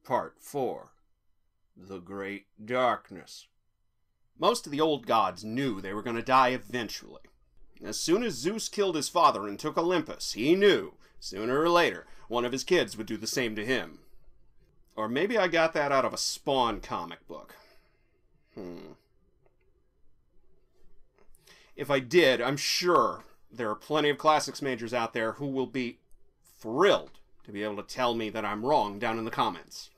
Part 4. The Great Darkness. Most of the old gods knew they were going to die eventually. As soon as Zeus killed his father and took Olympus, he knew, sooner or later, one of his kids would do the same to him. Or maybe I got that out of a Spawn comic book. If I did, I'm sure there are plenty of classics majors out there who will be thrilled to be able to tell me that I'm wrong down in the comments.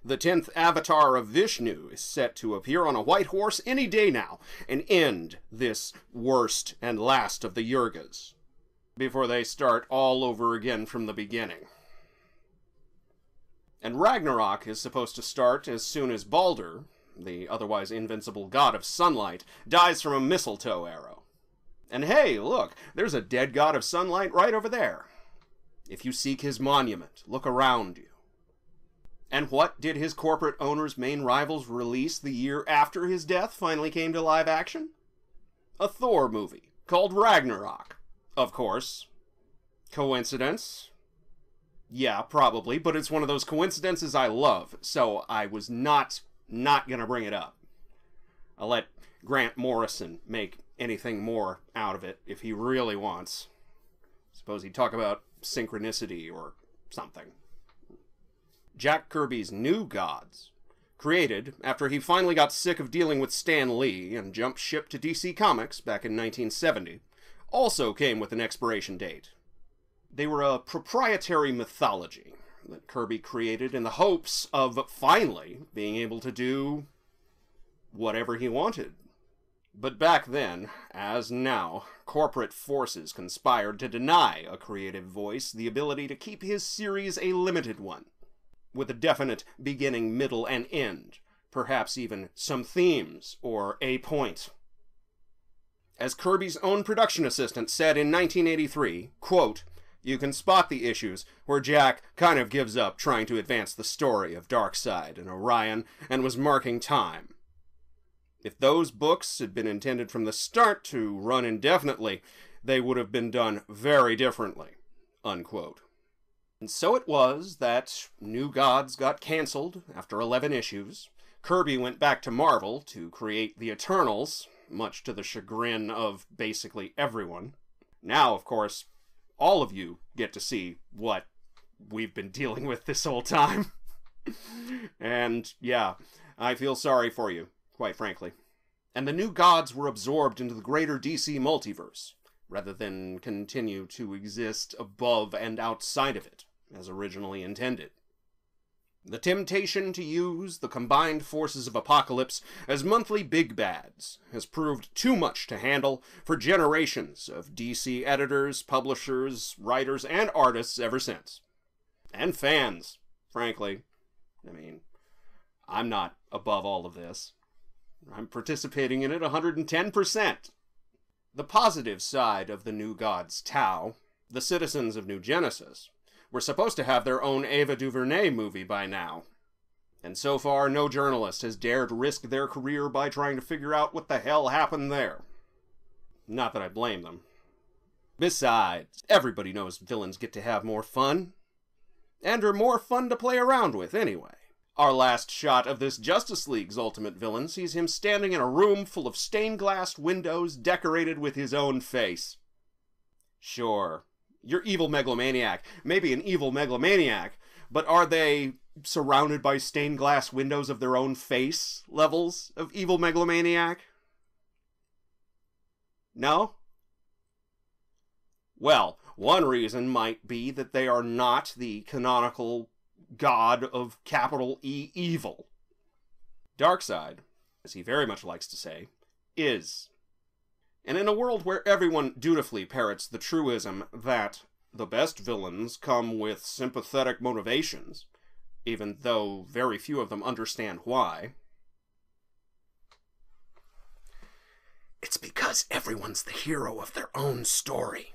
The 10th avatar of Vishnu is set to appear on a white horse any day now and end this worst and last of the Yurgas before they start all over again from the beginning. And Ragnarok is supposed to start as soon as Baldur, the otherwise invincible god of sunlight, dies from a mistletoe arrow. And hey, look, there's a dead god of sunlight right over there. If you seek his monument, look around you. And what did his corporate owner's main rivals release the year after his death finally came to live action? A Thor movie called Ragnarok. Of course. Coincidence? Yeah, probably, but it's one of those coincidences I love, so I was not gonna bring it up. I'll let Grant Morrison make anything more out of it if he really wants. Suppose he'd talk about synchronicity or something. Jack Kirby's New Gods, created after he finally got sick of dealing with Stan Lee and jumped ship to DC Comics back in 1970, also came with an expiration date. They were a proprietary mythology that Kirby created in the hopes of finally being able to do whatever he wanted. But back then, as now, corporate forces conspired to deny a creative voice the ability to keep his series a limited one, with a definite beginning, middle, and end, perhaps even some themes or a point. As Kirby's own production assistant said in 1983, quote, "You can spot the issues where Jack kind of gives up trying to advance the story of Darkseid and Orion and was marking time. If those books had been intended from the start to run indefinitely, they would have been done very differently," unquote. And so it was that New Gods got cancelled after 11 issues. Kirby went back to Marvel to create the Eternals, much to the chagrin of basically everyone. Now, of course, all of you get to see what we've been dealing with this whole time. And yeah, I feel sorry for you, quite frankly. And the New Gods were absorbed into the greater DC multiverse, rather than continue to exist above and outside of it, as originally intended. The temptation to use the combined forces of Apocalypse as monthly big bads has proved too much to handle for generations of DC editors, publishers, writers, and artists ever since. And fans, frankly. I mean, I'm not above all of this. I'm participating in it 110%. The positive side of the New Gods Tau, the citizens of New Genesis, were supposed to have their own Ava DuVernay movie by now. And so far, no journalist has dared risk their career by trying to figure out what the hell happened there. Not that I blame them. Besides, everybody knows villains get to have more fun. And are more fun to play around with, anyway. Our last shot of this Justice League's ultimate villain sees him standing in a room full of stained-glass windows decorated with his own face. Sure, you're evil megalomaniac, maybe an evil megalomaniac, but are they surrounded by stained glass windows of their own face levels of evil megalomaniac? No? Well, one reason might be that they are not the canonical god of capital E evil. Darkseid, as he very much likes to say, is. And in a world where everyone dutifully parrots the truism that the best villains come with sympathetic motivations, even though very few of them understand why, it's because everyone's the hero of their own story.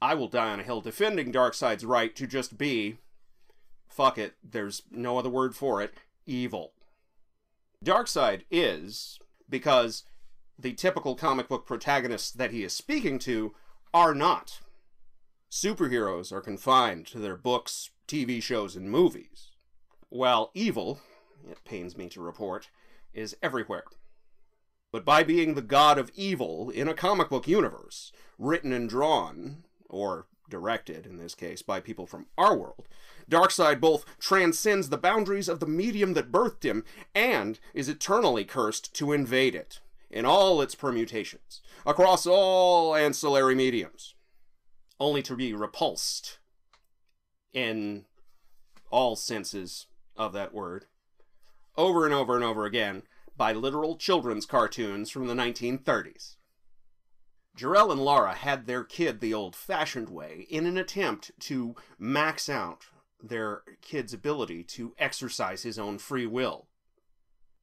I will die on a hill defending Darkseid's right to just be, fuck it, there's no other word for it, evil. Darkseid is, because the typical comic book protagonists that he is speaking to are not. Superheroes are confined to their books, TV shows, and movies, while evil, it pains me to report, is everywhere. But by being the god of evil in a comic book universe, written and drawn, or directed, in this case, by people from our world, Darkseid both transcends the boundaries of the medium that birthed him and is eternally cursed to invade it, in all its permutations, across all ancillary mediums, only to be repulsed, in all senses of that word, over and over and over again, by literal children's cartoons from the 1930s. Jor-El and Lara had their kid the old-fashioned way in an attempt to max out their kid's ability to exercise his own free will.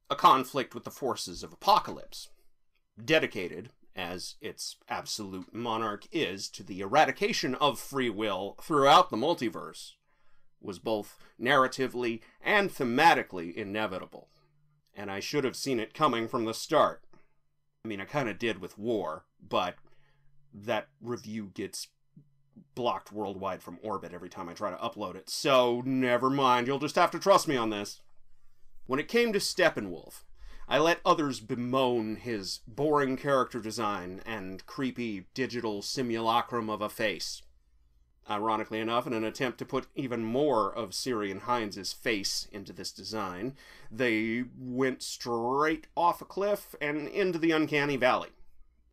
A conflict with the forces of AYTIWS, dedicated, as its absolute monarch is, to the eradication of free will throughout the multiverse, was both narratively and thematically inevitable. And I should have seen it coming from the start. I mean, I kind of did with War, but that review gets blocked worldwide from orbit every time I try to upload it, so never mind, you'll just have to trust me on this. When it came to Steppenwolf, I let others bemoan his boring character design and creepy digital simulacrum of a face. Ironically enough, in an attempt to put even more of Ciarán Hinds' face into this design, they went straight off a cliff and into the uncanny valley.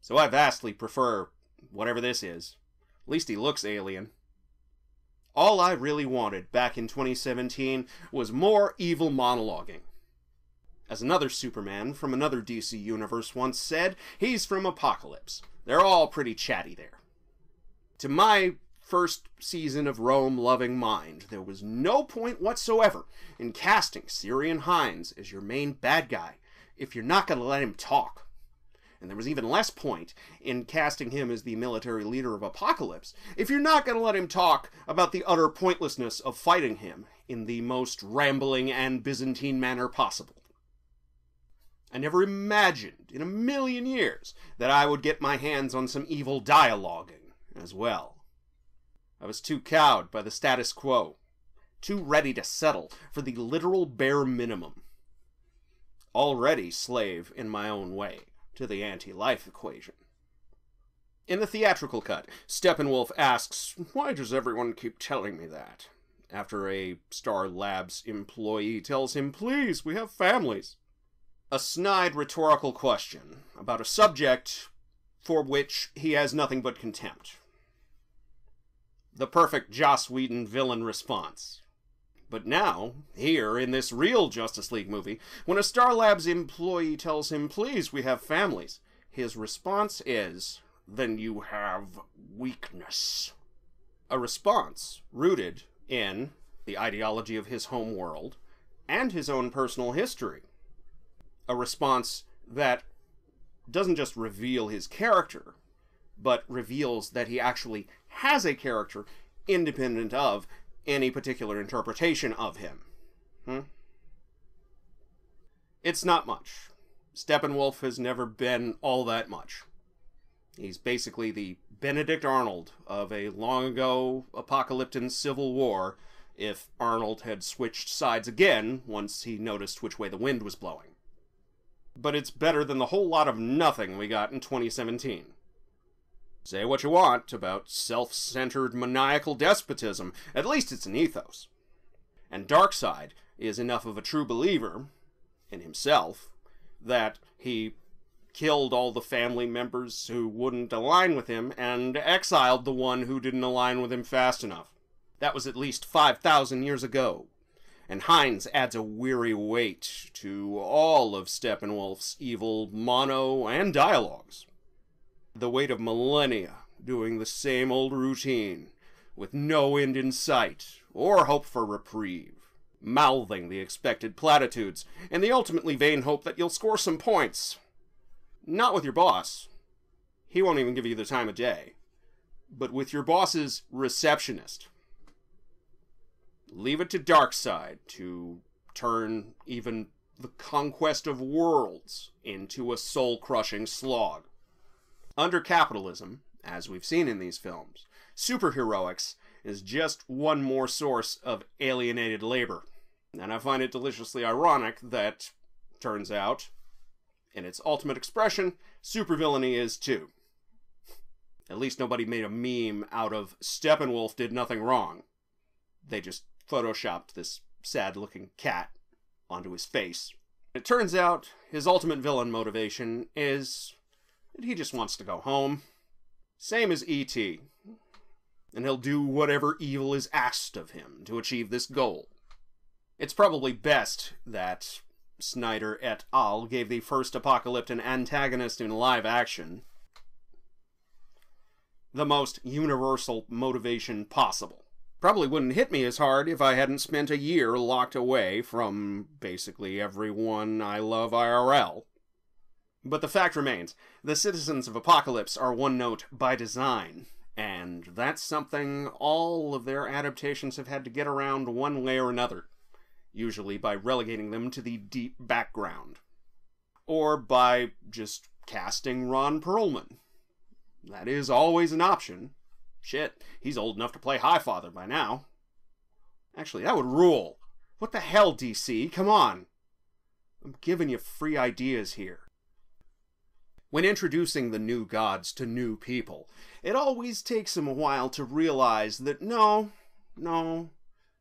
So I vastly prefer whatever this is. At least he looks alien. All I really wanted back in 2017 was more evil monologuing. As another Superman from another DC universe once said, he's from AYTIWS. They're all pretty chatty there. To my first season of Rome-loving mind, there was no point whatsoever in casting Ciarán Hinds as your main bad guy if you're not going to let him talk. And there was even less point in casting him as the military leader of AYTIWS if you're not going to let him talk about the utter pointlessness of fighting him in the most rambling and Byzantine manner possible. I never imagined in a million years that I would get my hands on some evil dialoguing as well. I was too cowed by the status quo, too ready to settle for the literal bare minimum. Already slave in my own way to the anti-life equation. In the theatrical cut, Steppenwolf asks, "Why does everyone keep telling me that?" after a Star Labs employee tells him, "Please, we have families." A snide rhetorical question about a subject for which he has nothing but contempt. The perfect Joss Whedon villain response. But now, here in this real Justice League movie, when a Star Labs employee tells him, "Please, we have families," his response is, "Then you have weakness." A response rooted in the ideology of his home world and his own personal history. A response that doesn't just reveal his character, but reveals that he actually has a character independent of any particular interpretation of him. It's not much. Steppenwolf has never been all that much. He's basically the Benedict Arnold of a long-ago apocalyptic civil war, if Arnold had switched sides again once he noticed which way the wind was blowing. But it's better than the whole lot of nothing we got in 2017. Say what you want about self-centered maniacal despotism, at least it's an ethos. And Darkseid is enough of a true believer in himself that he killed all the family members who wouldn't align with him and exiled the one who didn't align with him fast enough. That was at least 5,000 years ago. And Hinds adds a weary weight to all of Steppenwolf's evil mono and dialogues. The weight of millennia doing the same old routine, with no end in sight or hope for reprieve, mouthing the expected platitudes in the ultimately vain hope that you'll score some points. Not with your boss. He won't even give you the time of day. But with your boss's receptionist. Leave it to Darkseid to turn even the conquest of worlds into a soul-crushing slog. Under capitalism, as we've seen in these films, superheroics is just one more source of alienated labor. And I find it deliciously ironic that, turns out, in its ultimate expression, supervillainy is too. At least nobody made a meme out of Steppenwolf did nothing wrong. They just photoshopped this sad-looking cat onto his face. It turns out his ultimate villain motivation is that he just wants to go home. Same as E.T. And he'll do whatever evil is asked of him to achieve this goal. It's probably best that Snyder et al. Gave the first apocalyptic antagonist in live action the most universal motivation possible. Probably wouldn't hit me as hard if I hadn't spent a year locked away from basically everyone I love IRL. But the fact remains, the citizens of Apocalypse are one note by design, and that's something all of their adaptations have had to get around one way or another, usually by relegating them to the deep background, or by just casting Ron Perlman. That is always an option. Shit, he's old enough to play Highfather by now. Actually, that would rule. What the hell, DC? Come on. I'm giving you free ideas here. When introducing the new gods to new people, it always takes them a while to realize that no,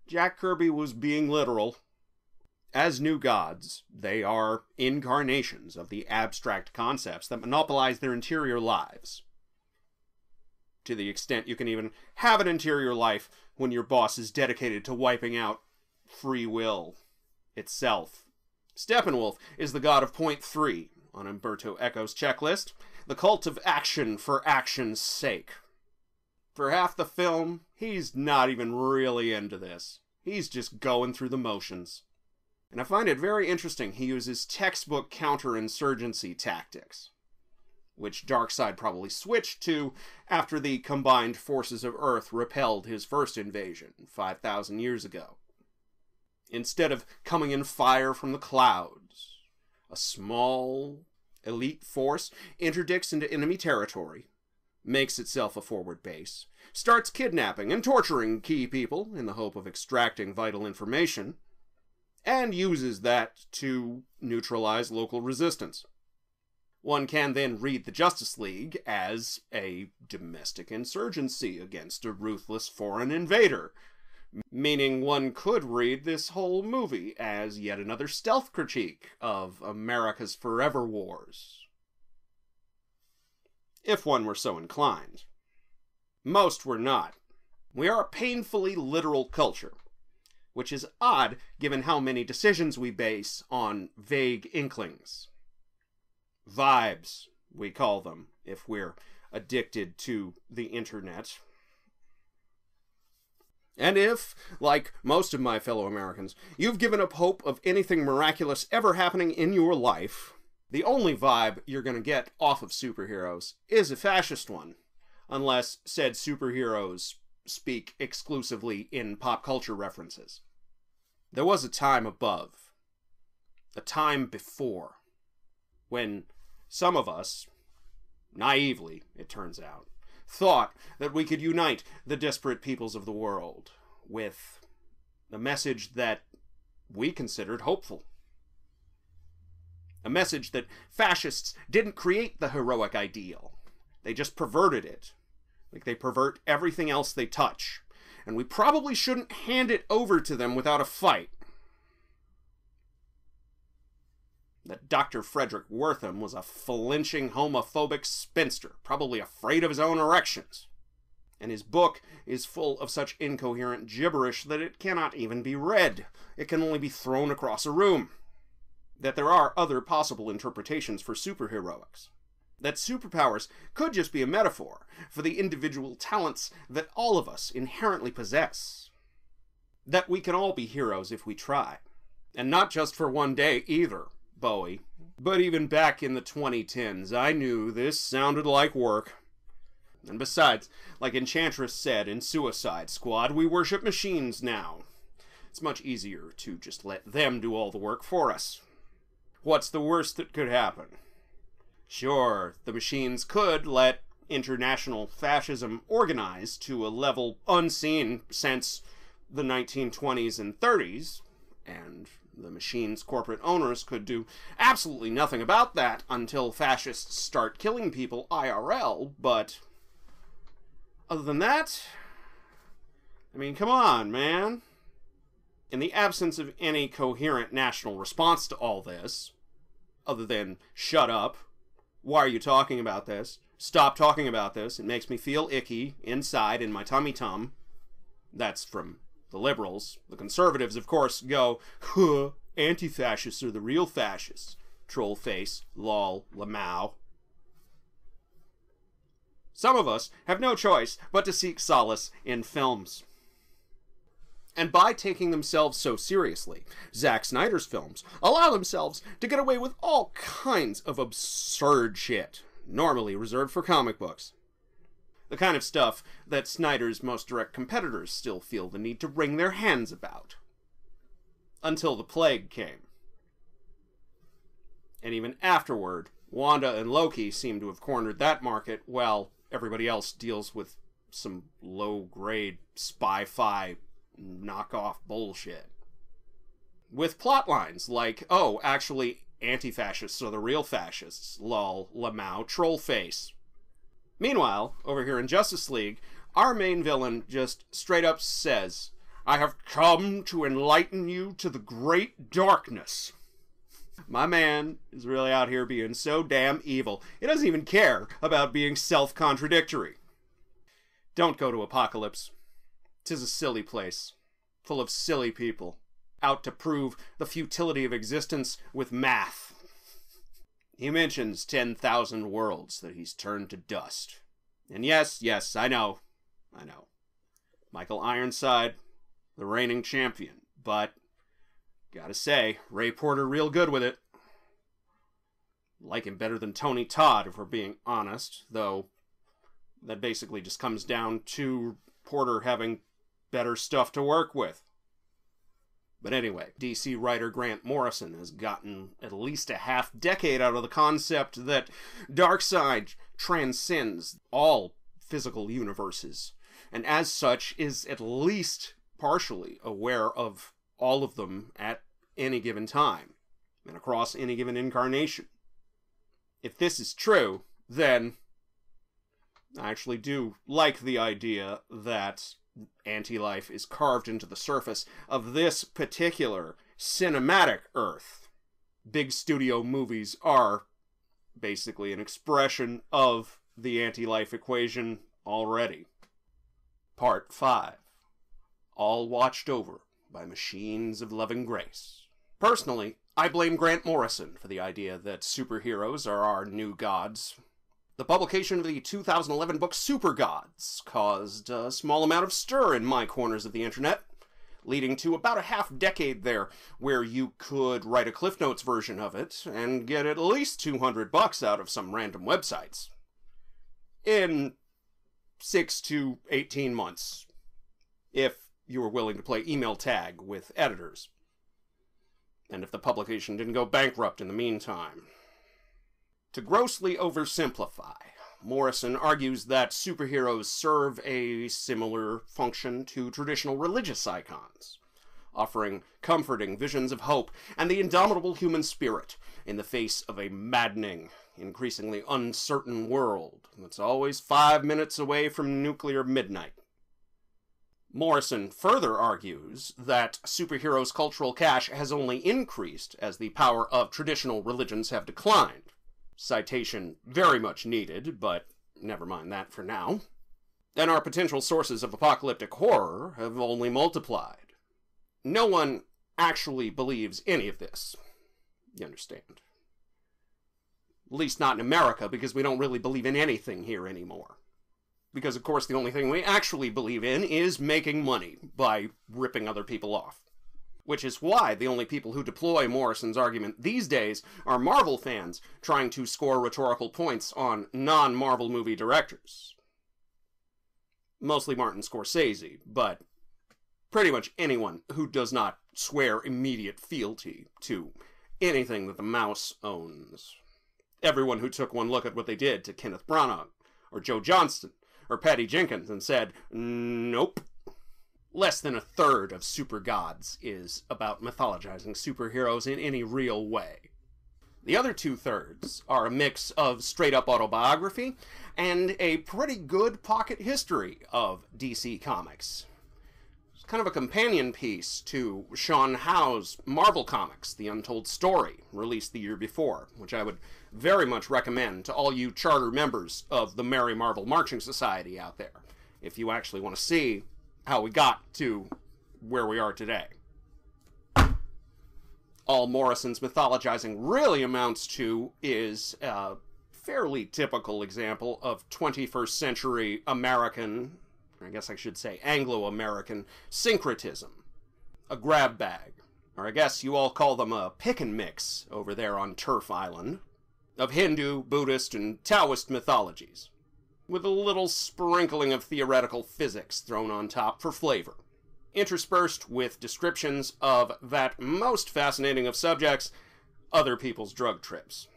Jack Kirby was being literal. As new gods, they are incarnations of the abstract concepts that monopolize their interior lives. To the extent you can even have an interior life when your boss is dedicated to wiping out free will itself. Steppenwolf is the god of Point 3 on Umberto Eco's checklist, the cult of action for action's sake. For half the film, he's not even really into this. He's just going through the motions. And I find it very interesting he uses textbook counterinsurgency tactics, which Darkseid probably switched to after the combined forces of Earth repelled his first invasion 5,000 years ago. Instead of coming in fire from the clouds, a small, elite force interdicts into enemy territory, makes itself a forward base, starts kidnapping and torturing key people in the hope of extracting vital information, and uses that to neutralize local resistance. One can then read the Justice League as a domestic insurgency against a ruthless foreign invader, meaning one could read this whole movie as yet another stealth critique of America's forever wars, if one were so inclined. Most were not. We are a painfully literal culture, which is odd given how many decisions we base on vague inklings. Vibes, we call them, if we're addicted to the internet. And if, like most of my fellow Americans, you've given up hope of anything miraculous ever happening in your life, the only vibe you're going to get off of superheroes is a fascist one, unless said superheroes speak exclusively in pop culture references. There was a time above, a time before, when some of us, naively, it turns out, thought that we could unite the disparate peoples of the world with a message that we considered hopeful. A message that fascists didn't create the heroic ideal. They just perverted it, like they pervert everything else they touch. And we probably shouldn't hand it over to them without a fight. That Dr. Frederick Wortham was a flinching homophobic spinster, probably afraid of his own erections. And his book is full of such incoherent gibberish that it cannot even be read. It can only be thrown across a room. That there are other possible interpretations for superheroics. That superpowers could just be a metaphor for the individual talents that all of us inherently possess. That we can all be heroes if we try. And not just for one day either. Bowie. But even back in the 2010s, I knew this sounded like work. And besides, like Enchantress said in Suicide Squad, we worship machines now. It's much easier to just let them do all the work for us. What's the worst that could happen? Sure, the machines could let international fascism organized to a level unseen since the 1920s and 30s, and the machine's corporate owners could do absolutely nothing about that until fascists start killing people IRL, but other than that, I mean, come on, man. In the absence of any coherent national response to all this, other than, shut up, why are you talking about this? Stop talking about this. It makes me feel icky inside in my tummy-tum. That's from the liberals. The conservatives, of course, go, huh, anti-fascists are the real fascists. Troll face, lol, lamau. Some of us have no choice but to seek solace in films. And by taking themselves so seriously, Zack Snyder's films allow themselves to get away with all kinds of absurd shit, normally reserved for comic books. The kind of stuff that Snyder's most direct competitors still feel the need to wring their hands about. Until the plague came. And even afterward, Wanda and Loki seem to have cornered that market, while everybody else deals with some low-grade spy-fi knockoff bullshit. With plotlines like, oh, actually, anti-fascists are the real fascists, lol, lamau, troll face. Meanwhile, over here in Justice League, our main villain just straight up says, I have come to enlighten you to the great darkness. My man is really out here being so damn evil. He doesn't even care about being self-contradictory. Don't go to Apocalypse. 'Tis a silly place, full of silly people, out to prove the futility of existence with math. He mentions 10,000 worlds that he's turned to dust. And yes, I know. Michael Ironside, the reigning champion, but gotta say, Ray Porter real good with it. Like him better than Tony Todd, if we're being honest, though that basically just comes down to Porter having better stuff to work with. But anyway, DC writer Grant Morrison has gotten at least a half-decade out of the concept that Darkseid transcends all physical universes, and as such is at least partially aware of all of them at any given time, and across any given incarnation. If this is true, then I actually do like the idea that anti-life is carved into the surface of this particular cinematic Earth. Big studio movies are basically an expression of the anti-life equation already. Part 5. All watched over by machines of loving grace. Personally, I blame Grant Morrison for the idea that superheroes are our new gods. The publication of the 2011 book Super Gods caused a small amount of stir in my corners of the internet, leading to about a half-decade there where you could write a Cliff Notes version of it and get at least $200 out of some random websites. In 6 to 18 months, if you were willing to play email tag with editors, and if the publication didn't go bankrupt in the meantime. To grossly oversimplify, Morrison argues that superheroes serve a similar function to traditional religious icons, offering comforting visions of hope and the indomitable human spirit in the face of a maddening, increasingly uncertain world that's always 5 minutes away from nuclear midnight. Morrison further argues that superheroes' cultural cash has only increased as the power of traditional religions have declined. Citation very much needed, but never mind that for now. And our potential sources of apocalyptic horror have only multiplied. No one actually believes any of this. You understand? At least not in America, because we don't really believe in anything here anymore. Because, of course, the only thing we actually believe in is making money by ripping other people off. Which is why the only people who deploy Morrison's argument these days are Marvel fans trying to score rhetorical points on non-Marvel movie directors. Mostly Martin Scorsese, but pretty much anyone who does not swear immediate fealty to anything that the mouse owns. Everyone who took one look at what they did to Kenneth Branagh, or Joe Johnston, or Patty Jenkins and said, nope. Less than a third of Super Gods is about mythologizing superheroes in any real way. The other 2/3 are a mix of straight-up autobiography and a pretty good pocket history of DC Comics. It's kind of a companion piece to Sean Howe's Marvel Comics, The Untold Story, released the year before, which I would very much recommend to all you charter members of the Merry Marvel Marching Society out there, if you actually want to see how we got to where we are today. All Morrison's mythologizing really amounts to is a fairly typical example of 21st century American, I guess I should say Anglo-American, syncretism. A grab bag, or I guess you all call them a pick and mix over there on Turf Island, of Hindu, Buddhist, and Taoist mythologies, with a little sprinkling of theoretical physics thrown on top for flavor, interspersed with descriptions of that most fascinating of subjects, other people's drug trips.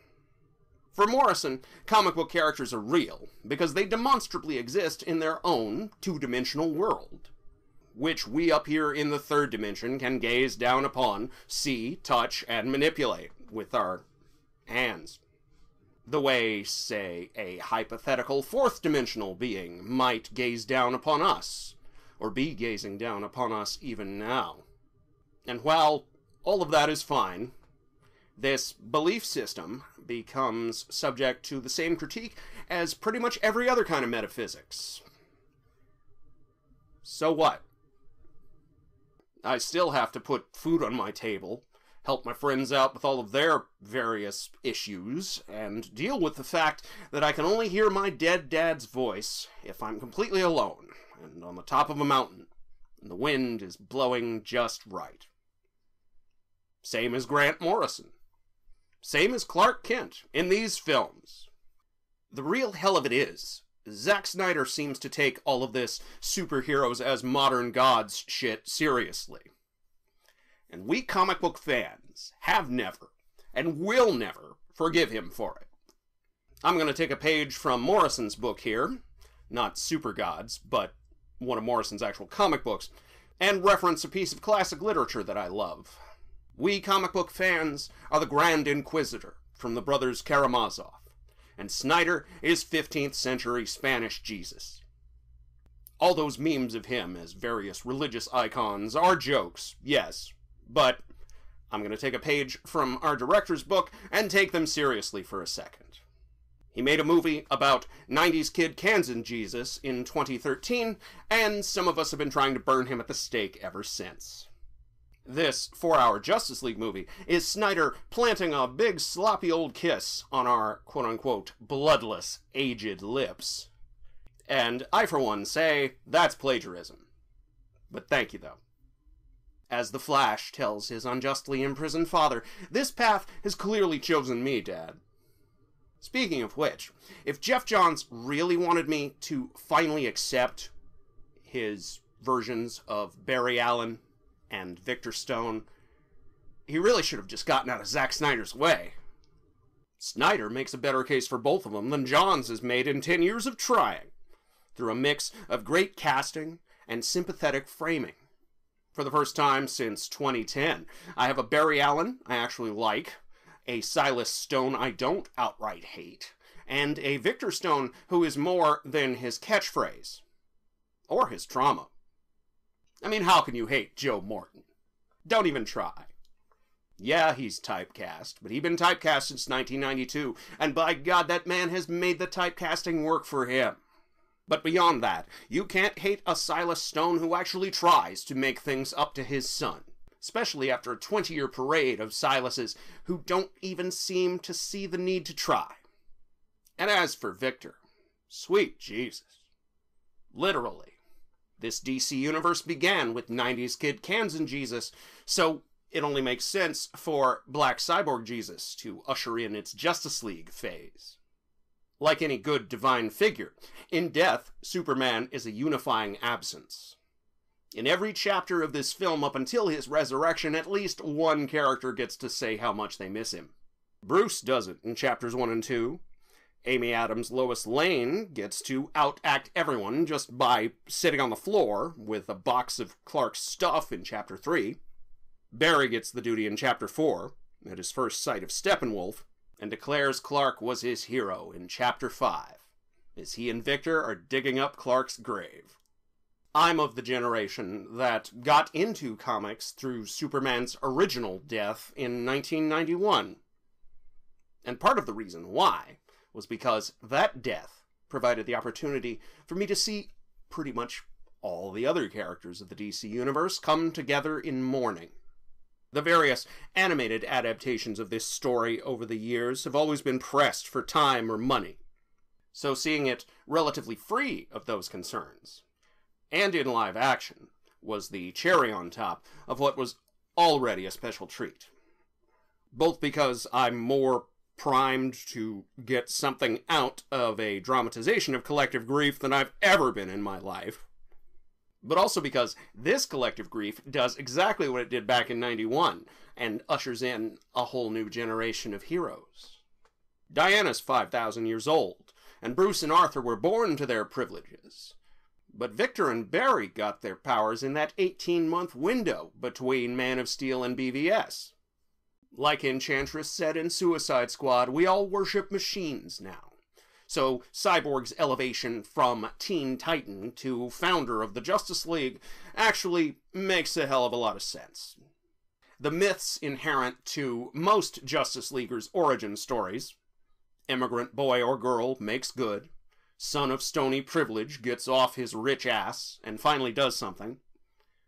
For Morrison, comic book characters are real because they demonstrably exist in their own two-dimensional world, which we up here in the third dimension can gaze down upon, see, touch, and manipulate with our hands. The way, say, a hypothetical fourth-dimensional being might gaze down upon us, or be gazing down upon us even now. And while all of that is fine, this belief system becomes subject to the same critique as pretty much every other kind of metaphysics. So what? I still have to put food on my table, help my friends out with all of their various issues, and deal with the fact that I can only hear my dead dad's voice if I'm completely alone, and on the top of a mountain, and the wind is blowing just right. Same as Grant Morrison. Same as Clark Kent in these films. The real hell of it is, Zack Snyder seems to take all of this superheroes as modern gods shit seriously. And we comic book fans have never, and will never, forgive him for it. I'm going to take a page from Morrison's book here, not Super Gods, but one of Morrison's actual comic books, and reference a piece of classic literature that I love. We comic book fans are the Grand Inquisitor from the brothers Karamazov, and Snyder is 15th century Spanish Jesus. All those memes of him as various religious icons are jokes, yes, but I'm going to take a page from our director's book and take them seriously for a second. He made a movie about 90s kid Kansan Jesus in 2013, and some of us have been trying to burn him at the stake ever since. This 4-hour Justice League movie is Snyder planting a big sloppy old kiss on our quote-unquote bloodless, aged lips. And I, for one, say that's plagiarism. But thank you, though. As the Flash tells his unjustly imprisoned father, this path has clearly chosen me, Dad. Speaking of which, if Jeff Johns really wanted me to finally accept his versions of Barry Allen and Victor Stone, he really should have just gotten out of Zack Snyder's way. Snyder makes a better case for both of them than Johns has made in 10 years of trying, through a mix of great casting and sympathetic framing. For the first time since 2010, I have a Barry Allen I actually like, a Silas Stone I don't outright hate, and a Victor Stone who is more than his catchphrase. Or his trauma. I mean, how can you hate Joe Morton? Don't even try. Yeah, he's typecast, but he's been typecast since 1992, and by God, that man has made the typecasting work for him. But beyond that, you can't hate a Silas Stone who actually tries to make things up to his son, especially after a 20-year parade of Silases who don't even seem to see the need to try. And as for Victor, sweet Jesus. Literally. This DC universe began with 90s kid Kansan Jesus, so it only makes sense for Black Cyborg Jesus to usher in its Justice League phase. Like any good divine figure, in death, Superman is a unifying absence. In every chapter of this film up until his resurrection, at least one character gets to say how much they miss him. Bruce does it in chapters 1 and 2. Amy Adams' Lois Lane gets to outact everyone just by sitting on the floor with a box of Clark's stuff in Chapter 3. Barry gets the duty in Chapter 4, at his first sight of Steppenwolf, and declares Clark was his hero in Chapter 5, as he and Victor are digging up Clark's grave. I'm of the generation that got into comics through Superman's original death in 1991. And part of the reason why was because that death provided the opportunity for me to see pretty much all the other characters of the DC Universe come together in mourning. The various animated adaptations of this story over the years have always been pressed for time or money, so seeing it relatively free of those concerns, and in live action, was the cherry on top of what was already a special treat. Both because I'm more primed to get something out of a dramatization of collective grief than I've ever been in my life, but also because this collective grief does exactly what it did back in '91 and ushers in a whole new generation of heroes. Diana's 5,000 years old, and Bruce and Arthur were born to their privileges. But Victor and Barry got their powers in that 18-month window between Man of Steel and BVS. Like Enchantress said in Suicide Squad, we all worship machines now. So Cyborg's elevation from Teen Titan to founder of the Justice League actually makes a hell of a lot of sense. The myths inherent to most Justice Leaguers' origin stories, immigrant boy or girl makes good, son of stony privilege gets off his rich ass and finally does something,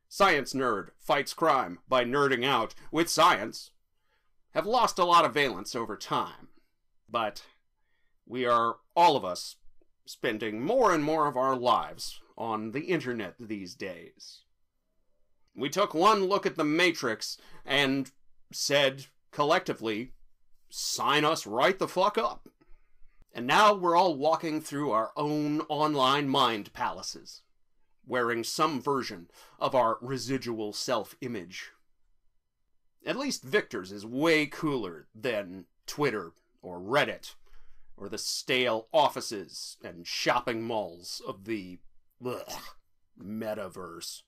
science nerd fights crime by nerding out with science, have lost a lot of valence over time. But we are, all of us, spending more and more of our lives on the internet these days. We took one look at the Matrix and said, collectively, sign us right the fuck up. And now we're all walking through our own online mind palaces, wearing some version of our residual self-image. At least Victor's is way cooler than Twitter or Reddit or the stale offices and shopping malls of the metaverse.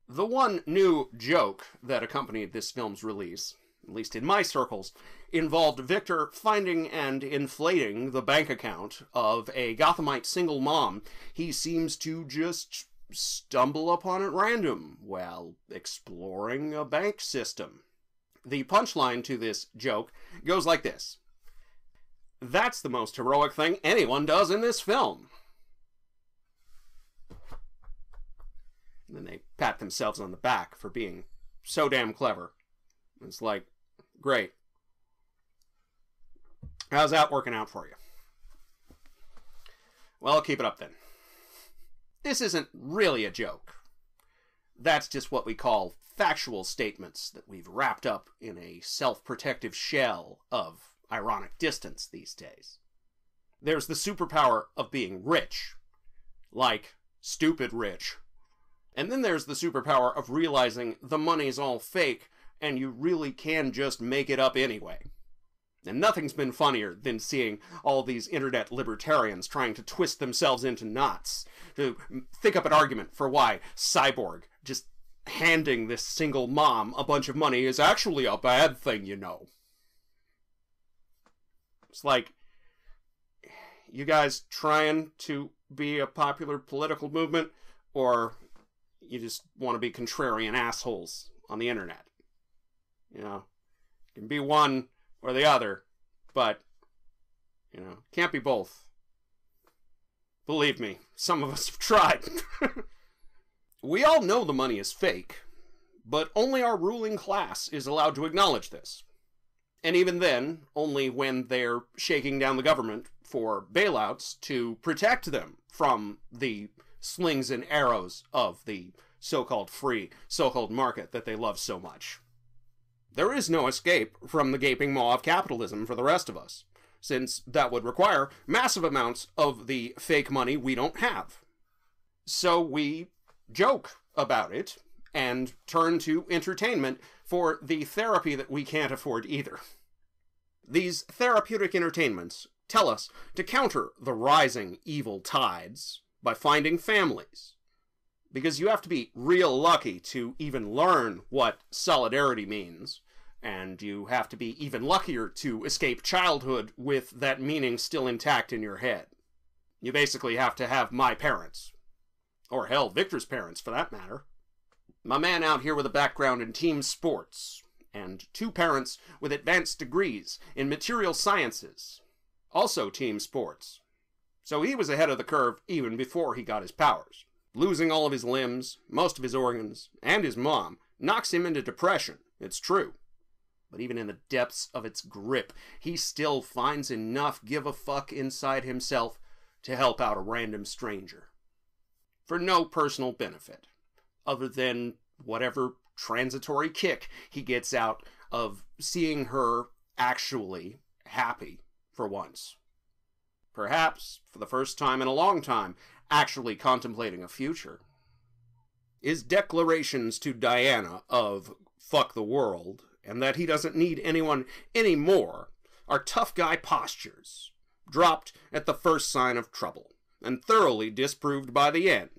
The one new joke that accompanied this film's release, at least in my circles, involved Victor finding and inflating the bank account of a Gothamite single mom he seems to just stumble upon at random while exploring a bank system. The punchline to this joke goes like this: that's the most heroic thing anyone does in this film. And then they pat themselves on the back for being so damn clever. It's like, great. How's that working out for you? Well, keep it up then. This isn't really a joke. That's just what we call factual statements that we've wrapped up in a self-protective shell of ironic distance these days. There's the superpower of being rich, like stupid rich. And then there's the superpower of realizing the money's all fake and you really can just make it up anyway. And nothing's been funnier than seeing all these internet libertarians trying to twist themselves into knots to think up an argument for why Cyborg just handing this single mom a bunch of money is actually a bad thing, you know. It's like, you guys trying to be a popular political movement, or you just want to be contrarian assholes on the internet? You know, it can be one or the other, but, you know, can't be both. Believe me, some of us have tried. We all know the money is fake, but only our ruling class is allowed to acknowledge this. And even then, only when they're shaking down the government for bailouts to protect them from the slings and arrows of the so-called free, so-called market that they love so much. There is no escape from the gaping maw of capitalism for the rest of us, since that would require massive amounts of the fake money we don't have. So we joke about it and turn to entertainment for the therapy that we can't afford either. These therapeutic entertainments tell us to counter the rising evil tides by finding families. Because you have to be real lucky to even learn what solidarity means, and you have to be even luckier to escape childhood with that meaning still intact in your head. You basically have to have my parents. Or hell, Victor's parents, for that matter. My man out here with a background in team sports, and 2 parents with advanced degrees in material sciences. Also team sports. So he was ahead of the curve even before he got his powers. Losing all of his limbs, most of his organs, and his mom knocks him into depression, it's true. But even in the depths of its grip, he still finds enough give a fuck inside himself to help out a random stranger. For no personal benefit, other than whatever transitory kick he gets out of seeing her actually happy for once. Perhaps, for the first time in a long time, actually contemplating a future. His declarations to Diana of fuck the world, and that he doesn't need anyone anymore, are tough guy postures, dropped at the first sign of trouble, and thoroughly disproved by the end,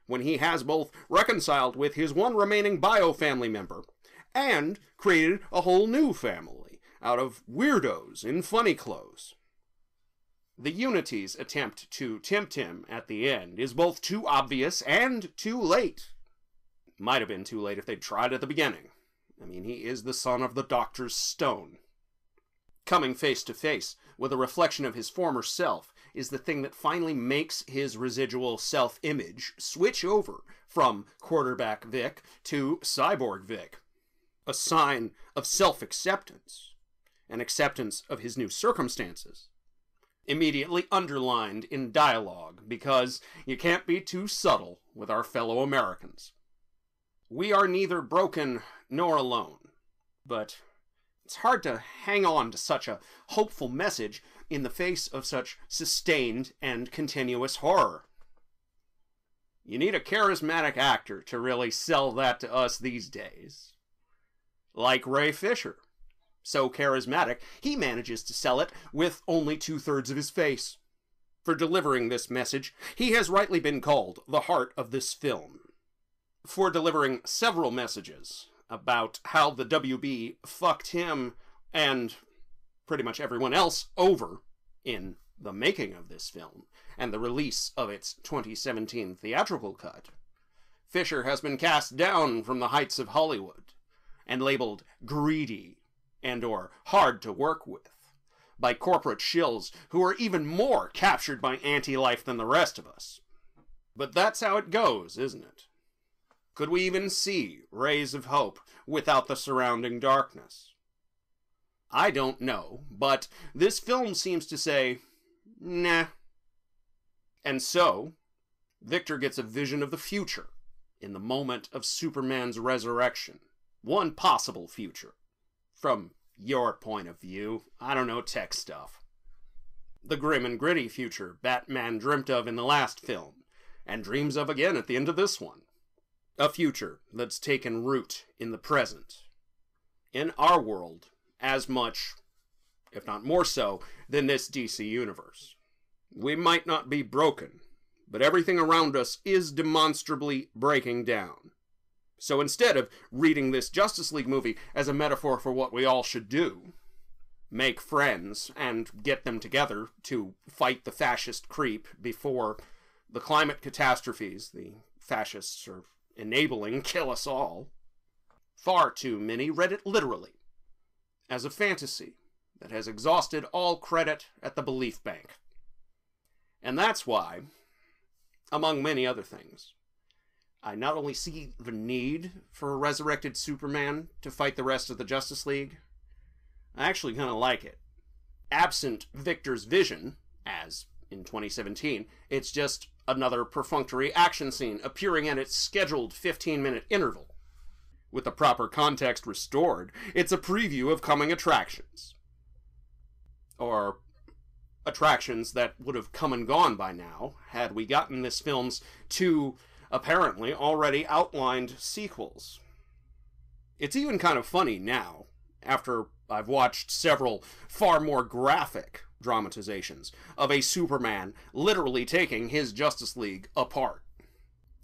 when he has both reconciled with his one remaining bio-family member, and created a whole new family out of weirdos in funny clothes. The Unity's attempt to tempt him at the end is both too obvious and too late. Might have been too late if they'd tried at the beginning. I mean, he is the son of the Doctor's Stone. Coming face to face with a reflection of his former self is the thing that finally makes his residual self-image switch over from quarterback Vic to cyborg Vic. A sign of self-acceptance, an acceptance of his new circumstances. Immediately underlined in dialogue, because you can't be too subtle with our fellow Americans. We are neither broken nor alone, but it's hard to hang on to such a hopeful message in the face of such sustained and continuous horror. You need a charismatic actor to really sell that to us these days. Like Ray Fisher. So charismatic, he manages to sell it with only 2/3 of his face. For delivering this message, he has rightly been called the heart of this film. For delivering several messages about how the WB fucked him and pretty much everyone else over in the making of this film and the release of its 2017 theatrical cut, Fisher has been cast down from the heights of Hollywood and labeled greedy and or hard to work with by corporate shills who are even more captured by anti-life than the rest of us. But that's how it goes, isn't it? Could we even see rays of hope without the surrounding darkness? I don't know, but this film seems to say, nah. And so, Victor gets a vision of the future in the moment of Superman's resurrection. One possible future. From your point of view, I don't know, tech stuff. The grim and gritty future Batman dreamt of in the last film, and dreams of again at the end of this one. A future that's taken root in the present. In our world, as much, if not more so, than this DC universe. We might not be broken, but everything around us is demonstrably breaking down. So instead of reading this Justice League movie as a metaphor for what we all should do, make friends and get them together to fight the fascist creep before the climate catastrophes the fascists are enabling kill us all, far too many read it literally, as a fantasy that has exhausted all credit at the belief bank. And that's why, among many other things, I not only see the need for a resurrected Superman to fight the rest of the Justice League, I actually kind of like it. Absent Victor's vision, as in 2017, it's just another perfunctory action scene appearing at its scheduled 15-minute interval. With the proper context restored, it's a preview of coming attractions. Or attractions that would have come and gone by now, had we gotten this film's two apparently already outlined sequels. It's even kind of funny now, after I've watched several far more graphic dramatizations of a Superman literally taking his Justice League apart.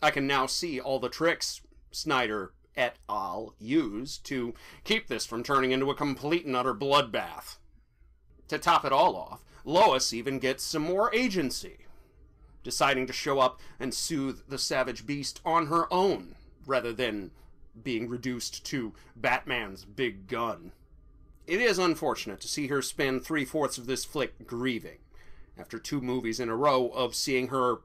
I can now see all the tricks Snyder et al. Used to keep this from turning into a complete and utter bloodbath. To top it all off, Lois even gets some more agency, deciding to show up and soothe the savage beast on her own, rather than being reduced to Batman's big gun. It is unfortunate to see her spend 3/4 of this flick grieving, after 2 movies in a row of seeing her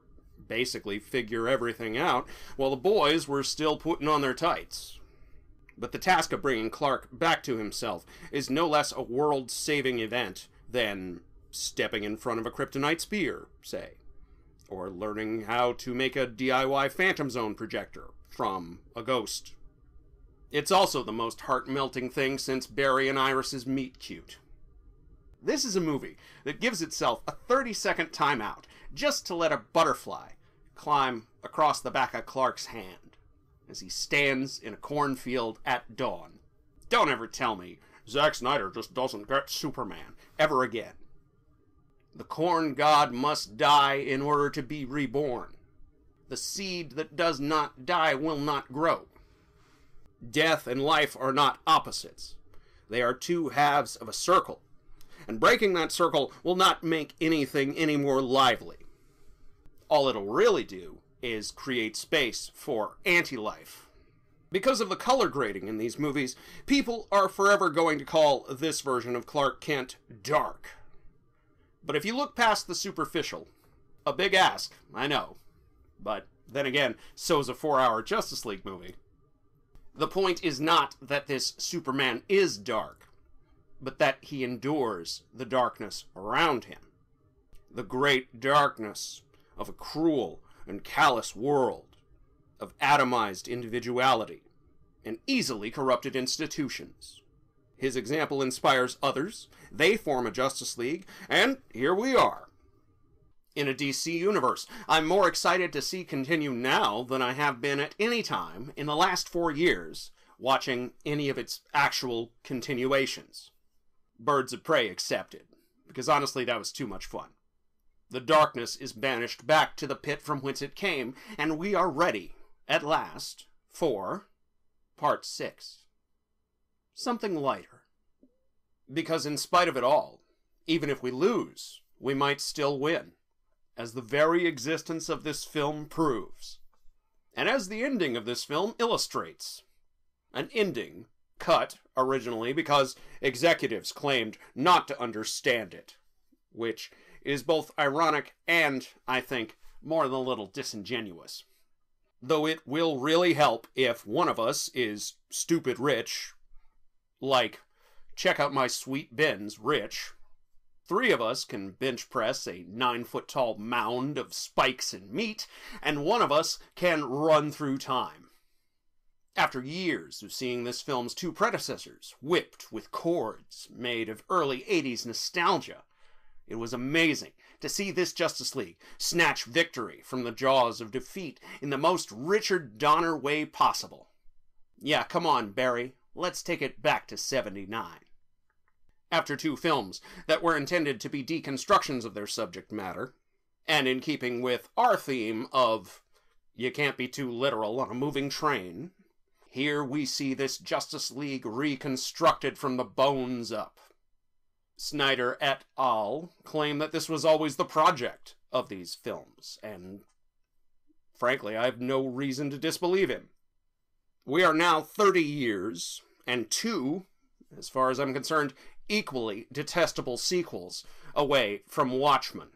basically figure everything out, while the boys were still putting on their tights. But the task of bringing Clark back to himself is no less a world-saving event than stepping in front of a kryptonite spear, say, or learning how to make a DIY Phantom Zone projector from a ghost. It's also the most heart-melting thing since Barry and Iris's meet-cute. This is a movie that gives itself a 30-second timeout just to let a butterfly climb across the back of Clark's hand as he stands in a cornfield at dawn. Don't ever tell me Zack Snyder just doesn't get Superman ever again. The corn god must die in order to be reborn. The seed that does not die will not grow. Death and life are not opposites. They are 2 halves of a circle, and breaking that circle will not make anything any more lively. All it'll really do is create space for anti-life. Because of the color grading in these movies, people are forever going to call this version of Clark Kent dark. But if you look past the superficial, a big ask, I know, but then again, so's a 4-hour Justice League movie. The point is not that this Superman is dark, but that he endures the darkness around him. The great darkness of a cruel and callous world, of atomized individuality, and easily corrupted institutions. His example inspires others, they form a Justice League, and here we are. In a DC universe, I'm more excited to see continue now than I have been at any time in the last 4 years watching any of its actual continuations. Birds of Prey accepted, because honestly that was too much fun. The darkness is banished back to the pit from whence it came, and we are ready, at last, for Part 6. Something lighter. Because in spite of it all, even if we lose, we might still win, as the very existence of this film proves. And as the ending of this film illustrates. An ending cut originally because executives claimed not to understand it, which is both ironic and, I think, more than a little disingenuous. Though it will really help if one of us is stupid rich, like, check out my sweet Ben's rich. 3 of us can bench press a 9-foot-tall mound of spikes and meat, and 1 of us can run through time. After years of seeing this film's 2 predecessors whipped with cords made of early 80s nostalgia, it was amazing to see this Justice League snatch victory from the jaws of defeat in the most Richard Donner way possible. Yeah, come on, Barry, let's take it back to '79. After 2 films that were intended to be deconstructions of their subject matter, and in keeping with our theme of you can't be too literal on a moving train, here we see this Justice League reconstructed from the bones up. Snyder et al. Claim that this was always the project of these films, and frankly, I have no reason to disbelieve him. We are now 30 years, and 2, as far as I'm concerned, equally detestable sequels away from Watchmen.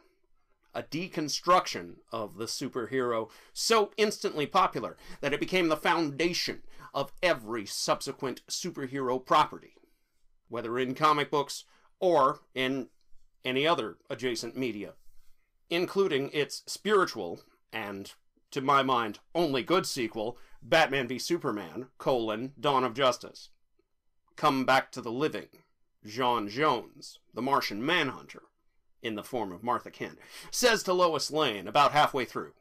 A deconstruction of the superhero so instantly popular that it became the foundation of every subsequent superhero property, whether in comic books or in any other adjacent media, including its spiritual and, to my mind, only good sequel, Batman v Superman, Dawn of Justice. Come back to the living, J'onn J'onzz, the Martian Manhunter, in the form of Martha Kent, says to Lois Lane about halfway through.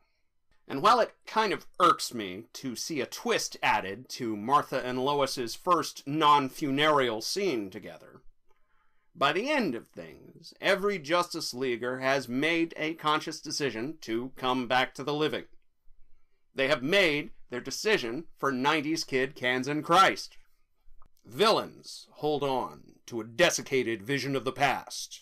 And while it kind of irks me to see a twist added to Martha and Lois's first non-funereal scene together, By the end of things, every Justice Leaguer has made a conscious decision to come back to the living. They have made their decision for 90s kid Kansan Christ. Villains hold on to a desiccated vision of the past.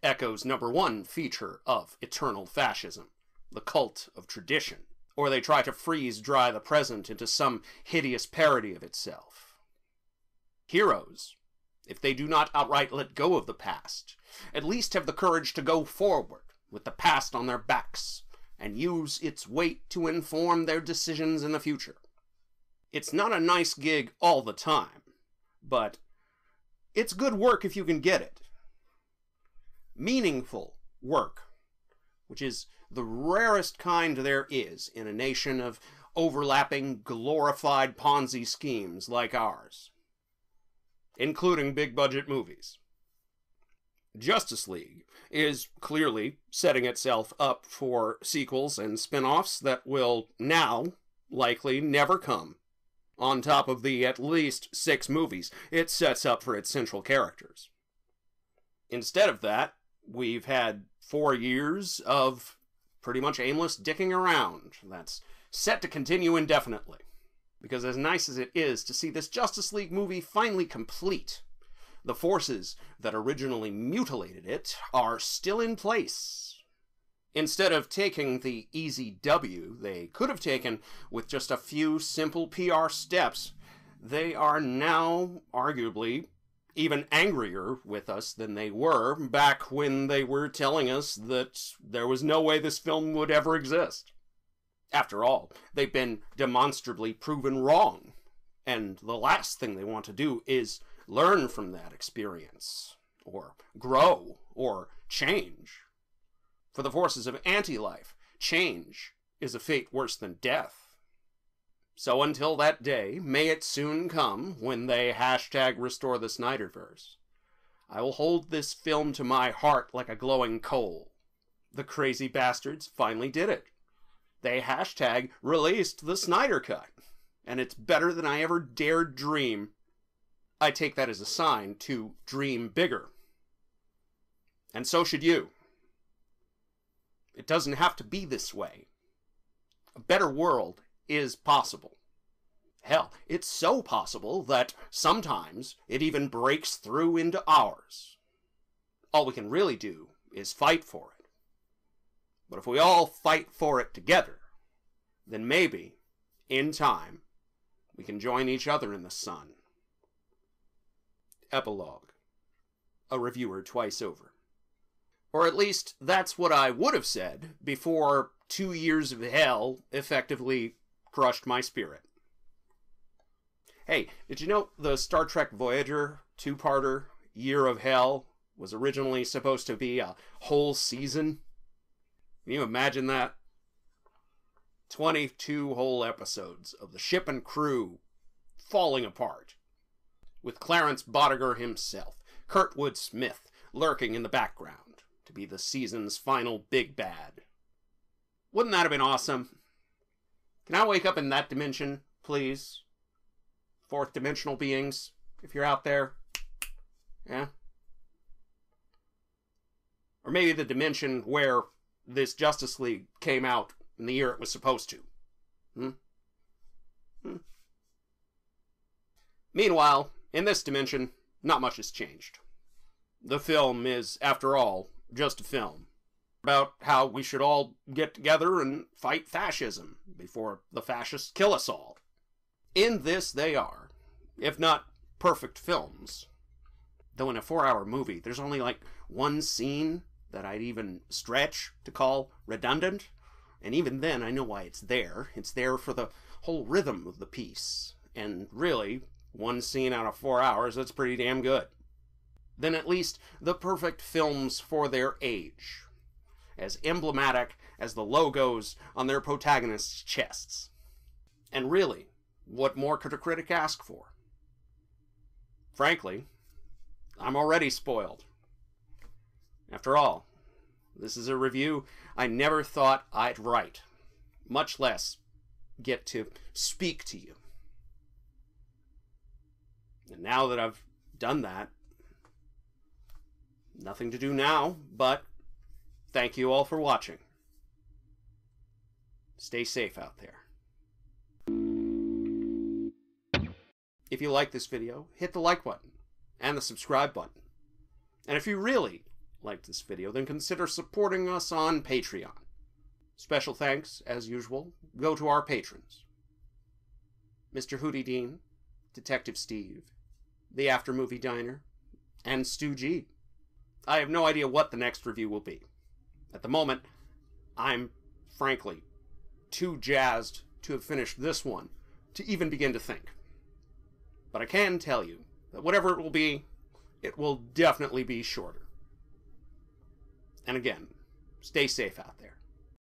Echo's #1 feature of eternal fascism, the cult of tradition. Or they try to freeze dry the present into some hideous parody of itself. Heroes, if they do not outright let go of the past, at least have the courage to go forward with the past on their backs and use its weight to inform their decisions in the future. It's not a nice gig all the time, but it's good work if you can get it. Meaningful work, which is the rarest kind there is in a nation of overlapping, glorified Ponzi schemes like ours, including big-budget movies. Justice League is clearly setting itself up for sequels and spin-offs that will now likely never come, on top of the at least 6 movies it sets up for its central characters. Instead of that, we've had 4 years of pretty much aimless dicking around that's set to continue indefinitely. Because as nice as it is to see this Justice League movie finally complete, the forces that originally mutilated it are still in place. Instead of taking the easy W they could have taken with just a few simple PR steps, they are now arguably even angrier with us than they were back when they were telling us that there was no way this film would ever exist. After all, they've been demonstrably proven wrong, and the last thing they want to do is learn from that experience, or grow, or change. For the forces of anti-life, change is a fate worse than death. So until that day, may it soon come when they #restore the Snyderverse, I will hold this film to my heart like a glowing coal. The crazy bastards finally did it. They #released the Snyder Cut, and it's better than I ever dared dream. I take that as a sign to dream bigger. And so should you. It doesn't have to be this way. A better world is possible. Hell, it's so possible that sometimes it even breaks through into ours. All we can really do is fight for it. But if we all fight for it together, then maybe, in time, we can join each other in the sun. Epilogue. A reviewer twice over. Or at least that's what I would have said before 2 years of hell effectively crushed my spirit. Hey, did you know the Star Trek Voyager 2-parter, Year of Hell, was originally supposed to be a whole season? Can you imagine that? 22 whole episodes of the ship and crew falling apart, with Clarence Bodiger himself, Kurtwood Smith, lurking in the background to be the season's final big bad. Wouldn't that have been awesome? Can I wake up in that dimension, please? Fourth dimensional beings, if you're out there. Yeah? Or maybe the dimension where this Justice League came out in the year it was supposed to. Meanwhile, in this dimension, not much has changed. The film is, after all, just a film. About how we should all get together and fight fascism before the fascists kill us all. In this they are, if not perfect films. Though in a 4-hour movie, there's only like one scene that I'd even stretch to call redundant. And even then, I know why it's there. It's there for the whole rhythm of the piece. And really, one scene out of 4 hours, that's pretty damn good. Then at least the perfect films for their age. As emblematic as the logos on their protagonists' chests. And really, what more could a critic ask for? Frankly, I'm already spoiled. After all, this is a review I never thought I'd write, much less get to speak to you. And now that I've done that, Nothing to do now, but thank you all for watching. Stay safe out there. If you like this video, hit the like button and the subscribe button. And if you really liked this video, then consider supporting us on Patreon. Special thanks, as usual, go to our patrons: Mr. Hootie Dean, Detective Steve, The After Movie Diner, and Stu G. I have no idea what the next review will be. At the moment, I'm, frankly, too jazzed to have finished this one to even begin to think. But I can tell you that whatever it will definitely be shorter. And again, stay safe out there.